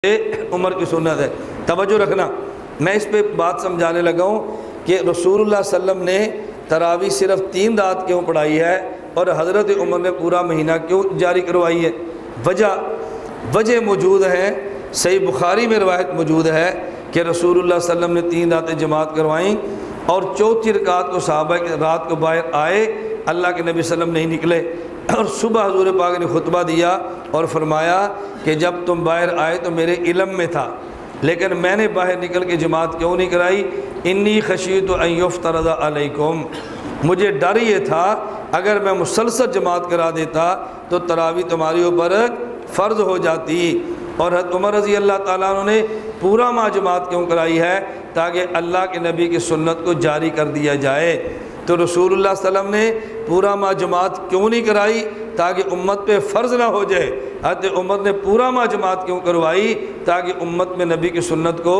عمر کی سنت ہے۔ توجہ رکھنا، میں اس پہ بات سمجھانے لگا ہوں کہ رسول اللہ صلی اللہ علیہ وسلم نے تراویح صرف 3 رات کیوں پڑھائی ہے اور حضرت عمر نے پورا مہینہ کیوں جاری کروائی ہے؟ وجہ موجود ہے، صحیح بخاری میں روایت موجود ہے کہ رسول اللہ صلی اللہ علیہ وسلم نے 3 راتیں جماعت کروائیں اور چوتھی رکعت کو صحابہ کے رات کو باہر آئے، اللہ کے نبی صلی اللہ علیہ وسلم نہیں نکلے، اور صبح حضور پاک نے خطبہ دیا اور فرمایا کہ جب تم باہر آئے تو میرے علم میں تھا، لیکن میں نے باہر نکل کے جماعت کیوں نہیں کرائی؟ انی خشیت ان یفترض علیکم، مجھے ڈر یہ تھا اگر میں مسلسل جماعت کرا دیتا تو تراویح تمہاری اوپر فرض ہو جاتی۔ اور حضرت عمر رضی اللہ تعالیٰ عنہ نے پورا ماہ جماعت کیوں کرائی ہے؟ تاکہ اللہ کے نبی کی سنت کو جاری کر دیا جائے۔ تو رسول اللہ صلی اللہ علیہ وسلم نے پورا ماہ جماعت کیوں نہیں کرائی؟ تاکہ امت پہ فرض نہ ہو جائے۔ حضرت عمر نے پورا ماہ جماعت کیوں کروائی؟ تاکہ امت میں نبی کی سنت کو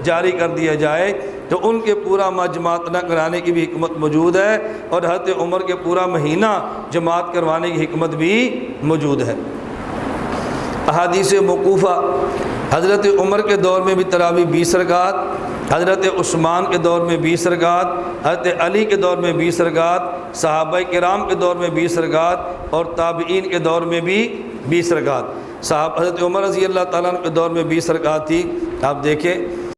جاری کر دیا جائے۔ تو ان کے پورا ماہ جماعت نہ کرانے کی بھی حکمت موجود ہے، اور حضرت عمر کے پورا مہینہ جماعت کروانے کی حکمت بھی موجود ہے۔ احادیث موقوفہ، حضرت عمر کے دور میں بھی تراویح 20 رکعت، حضرت عثمان کے دور میں 20 رکعت، حضرت علی کے دور میں 20 رکعت، صحابہ کرام کے دور میں 20 رکعت، اور تابعین کے دور میں بھی 20 رکعت۔ حضرت عمر رضی اللہ تعالیٰ عنہ کے دور میں 20 رکعت تھی۔ آپ دیکھیں